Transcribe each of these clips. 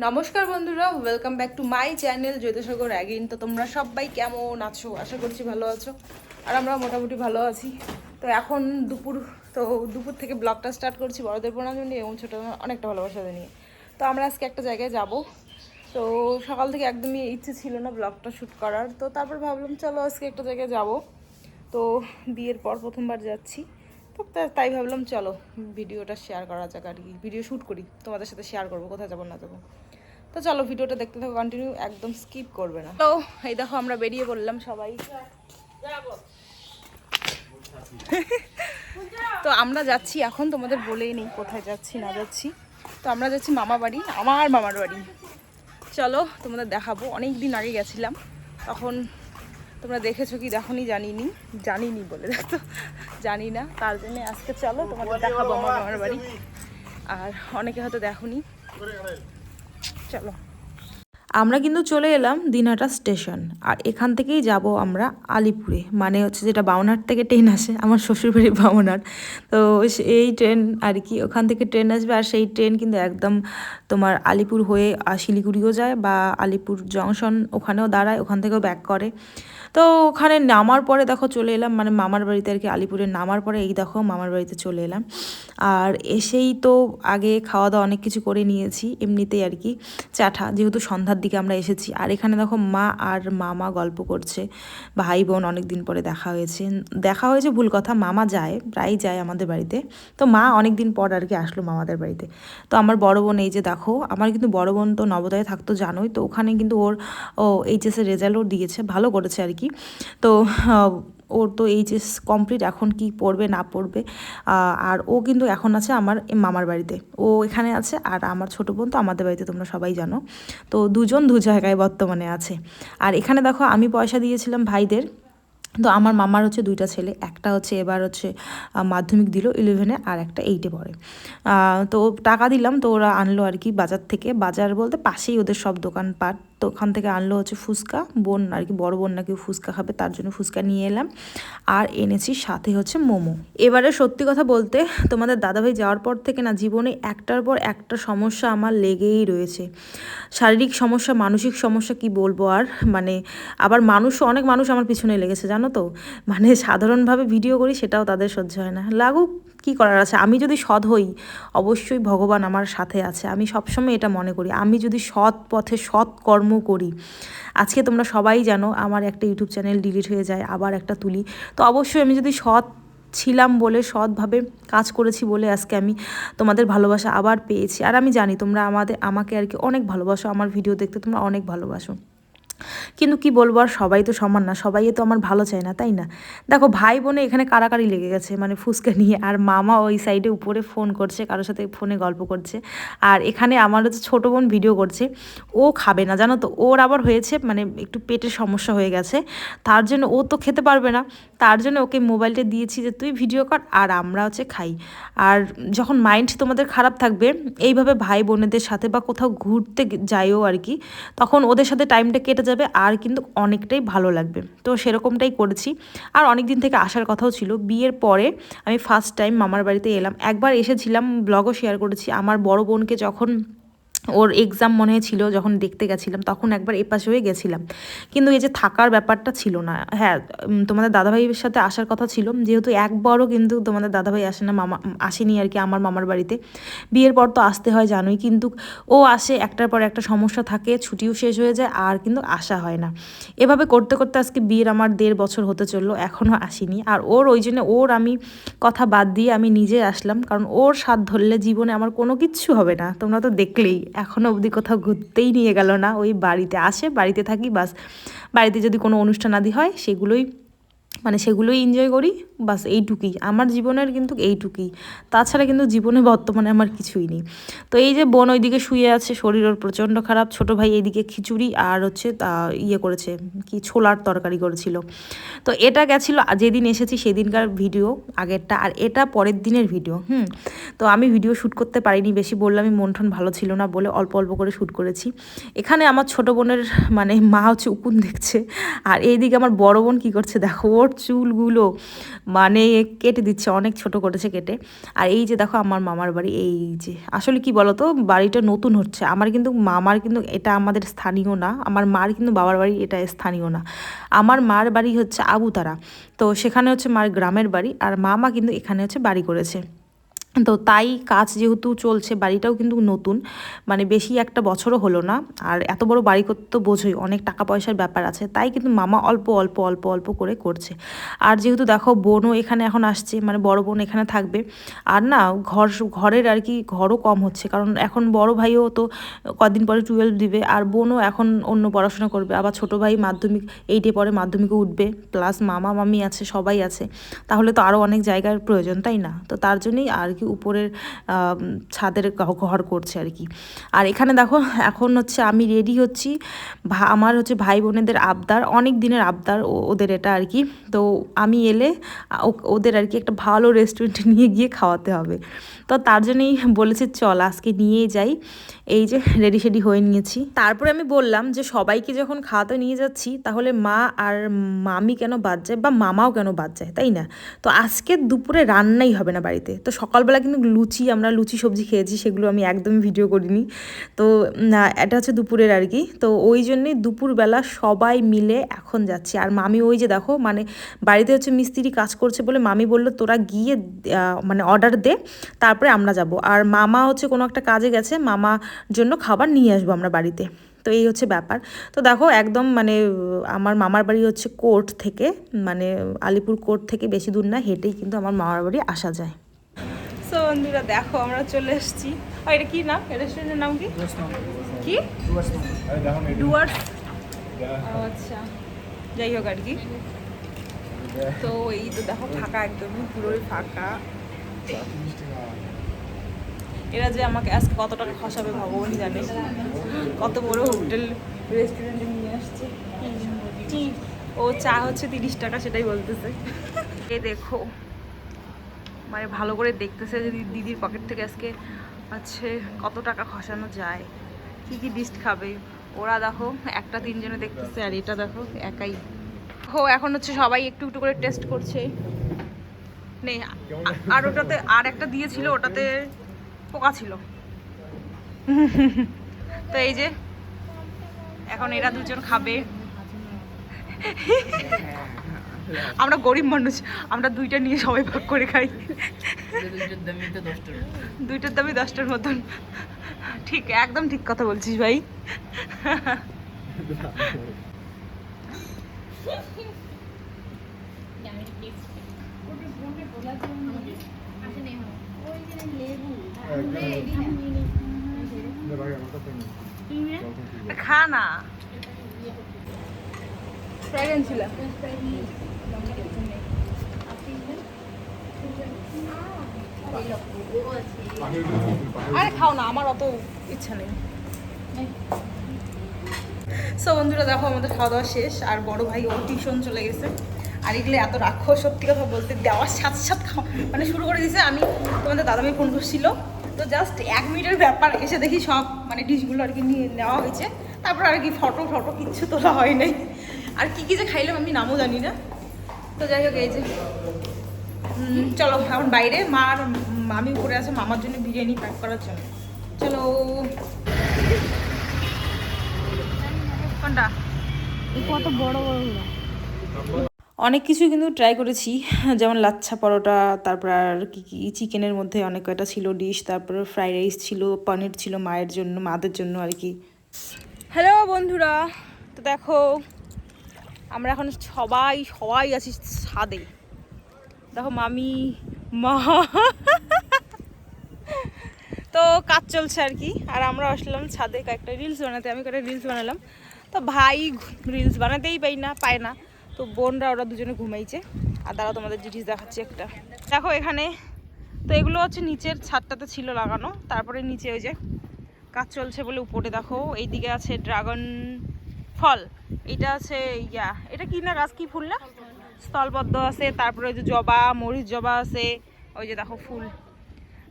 নমস্কার বন্ধুরা, welcome back to my channel Jyotisagar again. তো তোমরা সবাই কেমন আছো? আশা করছি ভালো আছো, আর আমরা মোটামুটি ভালো আছি। তো এখন দুপুর থেকে ব্লগটা স্টার্ট করছি বড়দের প্রণাম নিয়ে এবং ছোটো অনেকটা ভালোবাসা নিয়ে। তো আমরা আজকে একটা জায়গায় যাব। তো সকাল থেকে একদমই ইচ্ছে ছিল না ব্লগটা শ্যুট করার, তো তারপর ভাবলাম চলো আজকে একটা জায়গায় যাব। তো বিয়ের পর প্রথমবার যাচ্ছি, তো তাই ভাবলাম চলো ভিডিওটা শেয়ার করা যাক, আর কি ভিডিও শ্যুট করি, তোমাদের সাথে শেয়ার করবো কোথায় যাবো না যাবো। তো চলো ভিডিওটা দেখতে থাকো, কন্টিনিউ, একদম স্কিপ করবে না। তো এই দেখো আমরা বেরিয়ে পড়লাম সবাই। তো আমরা যাচ্ছি এখন, তোমাদের বলেই নেই কোথায় যাচ্ছি না যাচ্ছি। তো আমরা যাচ্ছি মামা বাড়ি, আমার মামার বাড়ি। চলো তোমাদের দেখাবো। অনেক দিন আগে গেছিলাম, তখন তোমরা দেখেছো কি দেখোনি জানিনি বলে দেখো, জানি না, তার জন্য আজকে চলো তোমাদের দেখাবো আমার মামার বাড়ি। আর অনেকে হয়তো দেখোনি, চলো। আমরা কিন্তু চলে এলাম দিনহাটা স্টেশন, আর এখান থেকেই যাব আমরা আলিপুরে, মানে হচ্ছে যেটা বাউনার থেকে ট্রেন আসে, আমার শ্বশুরবাড়ি বাউনার। তো এই ট্রেন আর কি, ওখান থেকে ট্রেন আসবে, আর সেই ট্রেন কিন্তু একদম তোমার আলিপুর হয়ে শিলিগুড়িও যায়, বা আলিপুর জংশন ওখানেও দাঁড়ায়, ওখান থেকেও ব্যাক করে। তো ওখানে নামার পরে দেখো চলে এলাম, মানে মামার বাড়িতে আর কি। আলিপুরে নামার পরে এই দেখো মামার বাড়িতে চলে এলাম। আর এসেই তো আগে খাওয়া দাওয়া অনেক কিছু করে নিয়েছি এমনিতেই আর কি, চাঠা, যেহেতু সন্ধ্যার দিকে আমরা এসেছি। আর এখানে দেখো মা আর মামা গল্প করছে, ভাই বোন অনেক দিন পরে দেখা হয়েছে ভুল কথা, মামা যায়, প্রায় যায় আমাদের বাড়িতে। তো মা অনেক দিন পর আর কি আসলো মামাদের বাড়িতে। তো আমার বড় বোন, এই যে দেখো, আমার কিন্তু বড় বোন তো নবোদয়ে থাকতো জানোই, তো ওখানে কিন্তু ওর এইচএসের রেজাল্টও দিয়েছে, ভালো করেছে আর কি। তো ওর তো এইচএস কমপ্লিট, এখন কি পড়বে না পড়বে। আর ও কিন্তু এখন আছে আমার মামার বাড়িতে, ও এখানে আছে। আর আমার ছোটো বোন তো আমাদের বাড়িতে, তোমরা সবাই জানো। তো দুজন দু জায়গায় বর্তমানে আছে। আর এখানে দেখো আমি পয়সা দিয়েছিলাম ভাইদের। তো আমার মামার হচ্ছে দুইটা ছেলে, একটা হচ্ছে এবার হচ্ছে মাধ্যমিক দিল 11-এ, আর একটা 8-এ পড়ে। তো টাকা দিলাম, তো ওরা আনলো আর কি বাজার থেকে, বাজার বলতে পাশেই ওদের সব দোকানপাট, তো ওখান থেকে আনলো হচ্ছে ফুচকা, বোন আর কি, বড় বোন নাকি ফুচকা খাবে, তার জন্য ফুচকা নিয়ে এলাম। আর এনেছি সাথে হচ্ছে মোমো। এবারে সত্যি কথা বলতে, তোমাদের দাদাভাই যাওয়ার পর থেকে না জীবনে একটার পর একটা সমস্যা আমার লেগেই রয়েছে। শারীরিক সমস্যা, মানসিক সমস্যা, কি বলবো আর, মানে আবার অনেক মানুষ আমার পিছনে লেগেছে জানো তো। মানে সাধারণভাবে ভিডিও করি, সেটাও তাদের সহ্য হয় না। লাগুক, কি করার আছে, আমি যদি সৎ হই অবশ্যই ভগবান আমার সাথে আছে, আমি সবসময় এটা মনে করি। আমি যদি সৎ পথে সৎ কর্ম করি, আজকে তোমরা সবাই জানো আমার একটা ইউটিউব চ্যানেল ডিলিট হয়ে যায়, আবার একটা তুলি, তো অবশ্যই আমি যদি সৎ ছিলাম বলে, সৎভাবে কাজ করেছি বলে আজকে আমি তোমাদের ভালোবাসা আবার পেয়েছি। আর আমি জানি তোমরা আমাকে আর কি অনেক ভালোবাসো, আমার ভিডিও দেখতে তোমরা অনেক ভালোবাসো। কিন্তু কি বলবো, আর সবাই তো সমান না, সবাই তো আমার ভালো চায় না, তাই না? দেখো ভাই বোনে এখানে কারাকারি লেগে গেছে, মানে ফুচকা নিয়ে। আর মামা ওই সাইডে উপরে ফোন করছে, কারোর সাথে ফোনে গল্প করছে। আর এখানে আমার হচ্ছে ছোটো বোন ভিডিও করছে, ও খাবে না জানো তো, ওর আবার হয়েছে মানে একটু পেটের সমস্যা হয়ে গেছে, তার জন্য ও তো খেতে পারবে না। তার জন্য ওকে মোবাইলটা দিয়েছি যে তুই ভিডিও কর, আর আমরা হচ্ছে খাই। আর যখন মাইন্ড তোমাদের খারাপ থাকবে, এইভাবে ভাই বোনেদের সাথে বা কোথাও ঘুরতে যাইও আর কি, তখন ওদের সাথে টাইমটা কেটে যাবে, আর কিন্তু অনেকটাই ভালো লাগবে। তো সেরকমটাই করেছি। আর অনেক দিন থেকে আসার কথাও ছিল, বিয়ের পরে আমি ফার্স্ট টাইম মামার বাড়িতে এলাম। একবার এসেছিলাম, ব্লগও শেয়ার করেছি, আমার বড় বোনকে যখন ওর এক্সাম মনে হয়েছিল, যখন দেখতে গেছিলাম, তখন একবার এপাশে হয়ে গেছিলাম। কিন্তু এই যে থাকার ব্যাপারটা ছিল না। হ্যাঁ, তোমাদের দাদাভাইয়ের সাথে আসার কথা ছিল, যেহেতু একবারও কিন্তু তোমাদের দাদাভাই আসে না, আসেনি আর কি আমার মামার বাড়িতে। বিয়ের পর তো আসতে হয় জানোই, কিন্তু ও আসে, একটার পর একটা সমস্যা থাকে, ছুটিও শেষ হয়ে যায়, আর কিন্তু আসা হয় না। এভাবে করতে করতে আজকে বিয়ের আমার 1.5 বছর হতে চললো, এখনও আসিনি। আর ওর জন্য আমি কথা বাদ দিয়ে আমি নিজে আসলাম, কারণ ওর সাথ ধরলে জীবনে আমার কোনো কিচ্ছু হবে না। তোমরা তো দেখলেই, এখনও অবধি কোথাও ঘুরতেই নিয়ে গেল না, ওই বাড়িতে আসে, বাড়িতে থাকি, বাস। বাড়িতে যদি কোনো অনুষ্ঠান আদি হয় সেগুলোই এনজয় করি, বাস। এইটুকুই আমার জীবনের, কিন্তু এইটুকুই। তাছাড়া কিন্তু জীবনে বর্তমানে আমার কিছুই নেই। তো এই যে বোন ওইদিকে শুয়ে আছে, শরীর ওর প্রচণ্ড খারাপ। ছোটো ভাই এইদিকে খিচুড়ি আর হচ্ছে করেছে, কি ছোলার তরকারি করেছিল। তো এটা গেছিলো যেদিন এসেছি সেদিনকার ভিডিও, আগেরটা। আর এটা পরের দিনের ভিডিও। তো আমি ভিডিও শ্যুট করতে পারিনি বেশি, বললাম মন টন ভালো ছিল না বলে অল্প অল্প করে শ্যুট করেছি। এখানে আমার ছোটো বোনের মানে মা হচ্ছে উকুন দেখছে, আর এইদিকে আমার বড় বোন কী করছে দেখো, ওর চুলগুলো মানে কেটে দিচ্ছে, অনেক ছোট করেছে কেটে। আর এই যে দেখো আমার মামার বাড়ি, এই যে আসলে কি বলতো বাড়িটা নতুন হচ্ছে। আমার কিন্তু মামার কিন্তু এটা আমাদের স্থানীয় না, আমার মার কিন্তু বাবার বাড়ি এটা স্থানীয় না। আমার মার বাড়ি হচ্ছে আবুতারা, তো সেখানে হচ্ছে মার গ্রামের বাড়ি, আর মামা কিন্তু এখানে হচ্ছে বাড়ি করেছে। তো তাই কাজ যেহেতু চলছে, বাড়িটাও কিন্তু নতুন, মানে বেশি একটা বছরও হলো না। আর এত বড় বাড়ি করতে তো বোঝোই অনেক টাকা পয়সার ব্যাপার আছে, তাই কিন্তু মামা অল্প অল্প অল্প অল্প করে করছে। আর যেহেতু দেখো বোনও এখানে এখন আসছে, মানে বড় বোন এখানে থাকবে। আর না ঘরের আর কি ঘরও কম হচ্ছে, কারণ এখন বড় ভাইও তো কদিন পরে 12 দিবে, আর বোনও এখন অন্য পড়াশোনা করবে, আবার ছোট ভাই মাধ্যমিক 8-এ পরে, মাধ্যমিকে উঠবে, প্লাস মামা মামি আছে, সবাই আছে, তাহলে তো আরও অনেক জায়গার প্রয়োজন, তাই না? তো তার জন্যই আর কি উপরের ছাদের ঘর করছে আর কি। আর এখানে দেখো এখন হচ্ছে আমি রেডি হচ্ছি, আমার হচ্ছে ভাই বোনেদের আবদার, অনেক দিনের আবদার ওদের এটা আর কি। তো আমি এলে ওদের আর কি একটা ভালো রেস্টুরেন্টে নিয়ে গিয়ে খাওয়াতে হবে, তো তার জন্যই বলেছে চল আজকে নিয়েই যাই। এই যে রেডি সেডি হয়ে নিয়েছি। তারপরে আমি বললাম যে সবাইকে যখন খাওয়াতে নিয়ে যাচ্ছি, তাহলে মা আর মামি কেন বাদ যায়, বা মামাও কেন বাদ যায়, তাই না? তো আজকে দুপুরে রান্নাই হবে না বাড়িতে। তো সকালবেলা কিন্তু আমরা লুচি সবজি খেয়েছি, সেগুলো আমি একদমই ভিডিও করিনি। তো এটা হচ্ছে দুপুরের আর কি। তো ওই জন্যই দুপুরবেলা সবাই মিলে এখন যাচ্ছি। আর মামি ওই যে দেখো, মানে বাড়িতে হচ্ছে মিস্ত্রি কাজ করছে বলে মামি বললো তোরা গিয়ে মানে অর্ডার দে, তারপরে আমরা যাব। আর মামা হচ্ছে কোনো একটা কাজে গেছে, মামা জন্য খাবার নিয়ে আসবো আমরা বাড়িতে। তো এই হচ্ছে ব্যাপার। তো দেখো একদম মানে আমার মামার বাড়ি হচ্ছে কোর্ট থেকে, মানে আলিপুর কোর্ট থেকে বেশি দূর না, হেঁটেই কিন্তু আমার মামার বাড়ি আসা যায়। সো বন্ধুরা দেখো আমরা চলে এসেছি। এটা কি নাম, রেস্টুরেন্টের নাম কি? কি ডুয়ার্স? আচ্ছা, যাই হোক আর কি। তো এই তো দেখো ফাঁকা, একদমই পুরোই ফাঁকা। এরা যে আমাকে আজকে কত টাকা খসাবে ভগবানই জানে, কত বড় হোটেল রেস্টুরেন্টে নিয়ে আসছে। কি ও চা হচ্ছে 30 টাকা, সেটাই বলতেছে। এ দেখো মানে ভালো করে দেখতেছে যে দিদির পকেট থেকে আজকে হচ্ছে কত টাকা খসানো যায়, কি কি ডিশ খাবে। ওরা দেখো একটা 3 জনে দেখতেছে, আর এটা দেখো একাই। এখন হচ্ছে সবাই একটু একটু করে টেস্ট করছে। নেই আর ওটাতে আর একটা দিয়েছিল, ওটাতে পোকা ছিল। তো এই যে এখন এরা দুজন খাবে। আমরা গরিব মানুষ, আমরা দুইটা নিয়ে সবাই ভাগ করে খাই। দুইটার দামই 10টার মতন। ঠিক, একদম ঠিক কথা বলছিস ভাই। খা না, ছিল। আরে খাও না, আমার অত ইচ্ছা নেই। সো বন্ধুরা দেখো আমাদের খাওয়া দাওয়া শেষ, আর বড় ভাই ও টিউশন চলে গেছে। আর এগুলো এত রাক্ষস, সত্যি কথা বলতে দেওয়ার সাথে সাথে মানে শুরু করে দিয়েছে। আমি তোমাদের দাদাভাই ফোন করছিল, তো জাস্ট 1 মিনিটের ব্যাপার, এসে দেখি সব মানে ডিশগুলো আর কি নিয়ে নেওয়া হয়েছে। তারপর আর কি ফটো কিচ্ছু তোলা হয় নাই। আর কি কি যে খাইলাম আমি নামও জানি না। তো যাই হোক এই যে চলো এখন বাইরে, মার মামি উপরে আছে মামার জন্য বিরিয়ানি প্যাক করার জন্য। চলো। কোনটা? কত বড় বড়। অনেক কিছু কিন্তু ট্রাই করেছি, যেমন লাচ্ছা পরোটা, তারপর আর কি কি চিকেনের মধ্যে অনেক কয়টা ছিল ডিশ, তারপর ফ্রাইড রাইস ছিল, পনির ছিল মায়ের জন্য, মাদের জন্য আর কি। হ্যালো বন্ধুরা, তো দেখো আমরা এখন সবাই আছি ছাদে। দেখো মামি, মা, তো কাজ চলছে আর কি। আর আমরা আসলাম ছাদে কয়েকটা রিলস বানাতে, আমি কয়েকটা রিলস বানালাম। তো ভাই রিলস বানাতেই পায় না, তো বোনরা ওরা দুজনে ঘুমাইছে। আর দাঁড়াও তোমাদের জিনিস দেখাচ্ছি একটা, দেখো এখানে। তো এগুলো হচ্ছে নিচের ছাদটাতে ছিল লাগানো, তারপরে নিচে ওই যে কাজ চলছে বলে উপরে দেখো এইদিকে আছে ড্রাগন ফল, এটা আছে এটা কি না গাছ, কি ফুল না, স্থলপদ্ম আছে, তারপরে ওই যে জবা, মরিচ জবা আছে, ওই যে দেখো ফুল,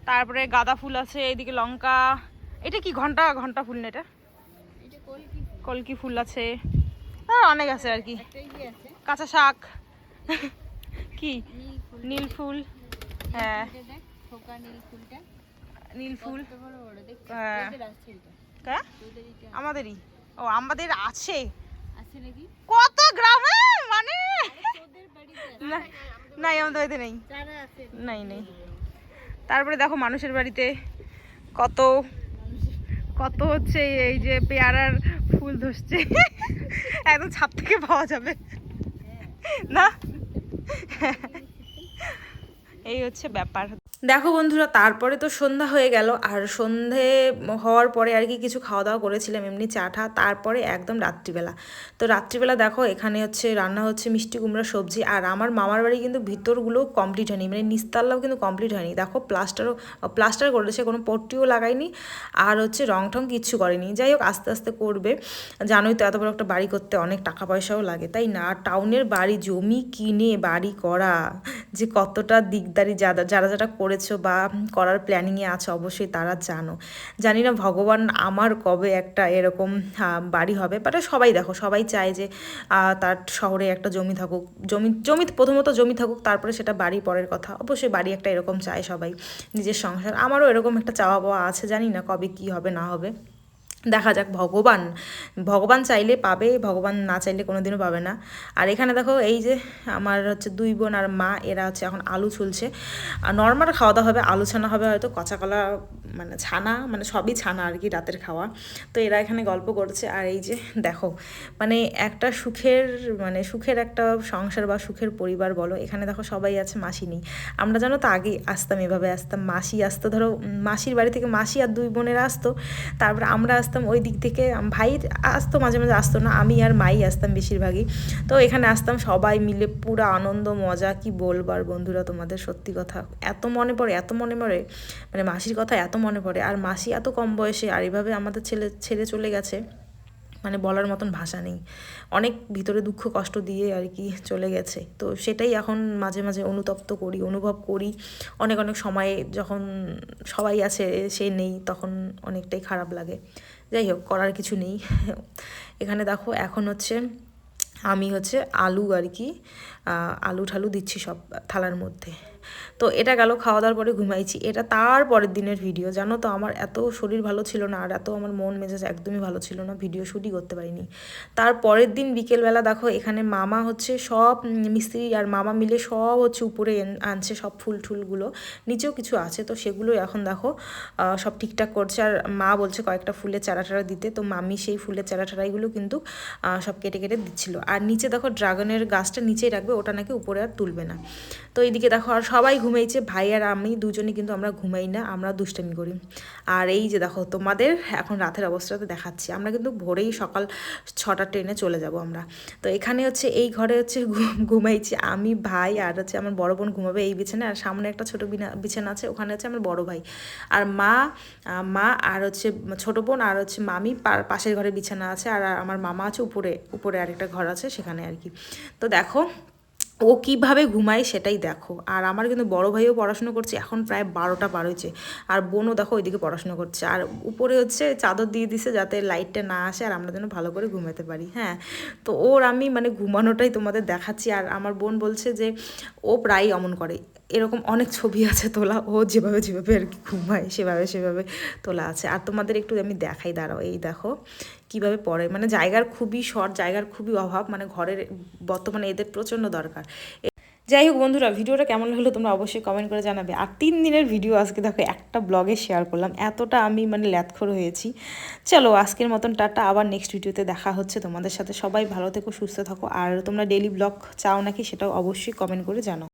তারপরে গাঁদা ফুল আছে, এইদিকে লঙ্কা, এটা কি ঘন্টা ফুল না, এটা কলকি ফুল আছে, অনেক আছে আর কি, কাঁচা শাক, কি নীল ফুল? হ্যাঁ নীল ফুল। হ্যাঁ আমাদেরই। ও আমাদের আছে কত গ্রামে, মানে নাই আমাদের বাড়িতে নেই, নাই নেই। তারপরে দেখো মানুষের বাড়িতে কত কত হচ্ছে এই যে পেয়ারার ফুল ধরছে, একদম ছাদ থেকে পাওয়া যাবে না। এই হচ্ছে ব্যাপার। দেখো বন্ধুরা, তারপরে তো সন্ধ্যা হয়ে গেল, আর সন্ধে হওয়ার পরে আর কি কিছু খাওয়া দাওয়া করেছিলাম এমনি চা টা, তারপরে একদম রাত্রিবেলা। তো রাত্রিবেলা দেখো এখানে হচ্ছে রান্না হচ্ছে মিষ্টি কুমড়া সবজি। আর আমার মামার বাড়ি কিন্তু ভিতরগুলো কমপ্লিট হয়নি, মানে নিচতলাও কিন্তু কমপ্লিট হয়নি। দেখো প্লাস্টার করেছে, কোনো পট্টিও লাগায়নি, আর হচ্ছে রং টং কিচ্ছু করেনি। যাই হোক আস্তে আস্তে করবে, জানোই তো এত বড় একটা বাড়ি করতে অনেক টাকা পয়সাও লাগে, তাই না? আর টাউনের বাড়ি জমি কিনে বাড়ি করা যে কতটা দিকদারি, যারা যারা করেছো বা করার প্ল্যানিংয়ে আছে অবশ্যই তারা জানি না ভগবান আমার কবে একটা এরকম বাড়ি হবে। বাট সবাই দেখো, সবাই চায় যে তার শহরে একটা জমি থাকুক, জমি প্রথমত জমি থাকুক, তারপরে সেটা বাড়ি পরের কথা। অবশ্যই বাড়ি একটা এরকম চায় সবাই, নিজের সংসার। আমারও এরকম একটা চাওয়া পাওয়া আছে, জানি না কবে কি হবে না হবে, দেখা যাক। ভগবান চাইলে পাবে, ভগবান না চাইলে কোনোদিনও পাবে না। আর এখানে দেখো এই যে আমার হচ্ছে 2 বোন আর মা, এরা হচ্ছে এখন আলু ছুলছে। আর নর্মাল খাওয়া দাওয়া হবে, আলু ছানা হবে হয়তো, কলা মানে ছানা, মানে সবই ছানা আর কি, রাতের খাওয়া। তো এরা এখানে গল্প করছে। আর এই যে দেখো, মানে একটা সুখের একটা সংসার বা সুখের পরিবার বলো। এখানে দেখো সবাই আছে, মাসি নেই। আমরা জানো তো আগে আসতাম, এভাবে আসতাম, মাসি আসতো, ধরো মাসির বাড়ি থেকে মাসি আর 2 বোনেরা আসতো, তারপরে আমরা আসতাম ওই দিক থেকে, ভাই আসতো মাঝে মাঝে, আসতো না, আমি আর মাই আসতাম বেশিরভাগই। তো এখানে আসতাম সবাই মিলে, পুরো আনন্দ মজা, কি বলবার বন্ধুরা তোমাদের, সত্যি কথা এত মনে পড়ে, মানে মাসির কথা এত মনে পড়ে। আর মাসি এত কম বয়সে আর এভাবে আমাদের ছেড়ে চলে গেছে, মানে বলার মতন ভাষা নেই। অনেক ভিতরে দুঃখ কষ্ট দিয়ে আর কি চলে গেছে। তো সেটাই এখন মাঝে মাঝে অনুভব করি। অনেক সময়ে যখন সবাই আছে সে নেই, তখন অনেকটাই খারাপ লাগে। যাই হোক, করার কিছু নেই। এখানে দেখো এখন হচ্ছে আমি হচ্ছে আলু আর কি আলু ঠালু দিচ্ছি সব থালার মধ্যে। তো এটা গেল, খাওয়া দাওয়ার পরে ঘুমাইছি। এটা তার পরের দিনের ভিডিও, জানো তো আমার এত শরীর ভালো ছিল না, আর এত আমার মন মেজাজ একদমই ভালো ছিল না, ভিডিও শ্যুটই করতে পারিনি। তার পরের দিন বিকেলবেলা দেখো এখানে মামা হচ্ছে সব মিস্ত্রি আর মামা মিলে সব হচ্ছে উপরে আনছে সব ফুলগুলো, নিচেও কিছু আছে, তো সেগুলো এখন দেখো সব ঠিকঠাক করছে। আর মা বলছে কয়েকটা ফুলের চারা দিতে, তো মামি সেই ফুলের চারাগুলো কিন্তু সব কেটে দিচ্ছিল। আর নিচে দেখো ড্রাগনের গাছটা নিচেই রাখবে, ওটা নাকি উপরে আর তুলবে না। তো এইদিকে দেখো আর সবাই ঘুমাইছে, ভাই আর আমি দুজনে কিন্তু আমরা ঘুমাই না, আমরা দুষ্টামি করি। আর এই যে দেখো তোমাদের এখন রাতের অবস্থাতে দেখাচ্ছি, আমরা কিন্তু ভোরেই সকাল 6টার ট্রেনে চলে যাব আমরা। তো এখানে হচ্ছে এই ঘরে হচ্ছে ঘুমাইছি আমি, ভাই, আর হচ্ছে আমার বড় বোন ঘুমাবে এই বিছানায়, আর সামনে একটা ছোটো বিছানা আছে, ওখানে হচ্ছে আমার বড় ভাই আর মা আর হচ্ছে ছোটো বোন, আর হচ্ছে মামি পাশের ঘরে বিছানা আছে, আর আমার মামা আছে উপরে আরেকটা ঘর আছে সেখানে আর কি। তো দেখো ও কীভাবে ঘুমায় সেটাই দেখো। আর আমার কিন্তু বড় ভাইও পড়াশুনো করছে, এখন প্রায় 12টা পার হয়েছে, আর বোনও দেখো ওইদিকে পড়াশুনো করছে। আর উপরে হচ্ছে চাদর দিয়ে দিছে যাতে লাইটটা না আসে আর আমরা যেন ভালো করে ঘুমাতে পারি। হ্যাঁ, তো আমি মানে ঘুমানোটাই তোমাদের দেখাচ্ছি। আর আমার বোন বলছে যে ও প্রায়ই অমন করে, এরকম অনেক ছবি আছে তোলা, ও যেভাবে আর কি ঘুমায় সেভাবে তোলা আছে। আর তোমাদের একটু আমি দেখাই, দাঁড়াও, এই দেখো কীভাবে পড়ে, মানে জায়গার খুবই শর্ট, জায়গার খুবই অভাব, মানে ঘরের বর্তমানে এদের প্রচণ্ড দরকার। যাই হোক বন্ধুরা, ভিডিওটা কেমন লাগলো তোমরা অবশ্যই কমেন্ট করে জানাবে। আর 3 দিনের ভিডিও আজকে দেখো একটা ব্লগে শেয়ার করলাম, এতটা আমি মানে ল্যাথখোর হয়েছি। চলো আজকের মতন টাটা, আবার নেক্সট ভিডিওতে দেখা হচ্ছে তোমাদের সাথে। সবাই ভালো থেকো, সুস্থ থাকো। আর তোমরা ডেইলি ব্লগ চাও নাকি সেটাও অবশ্যই কমেন্ট করে জানাও।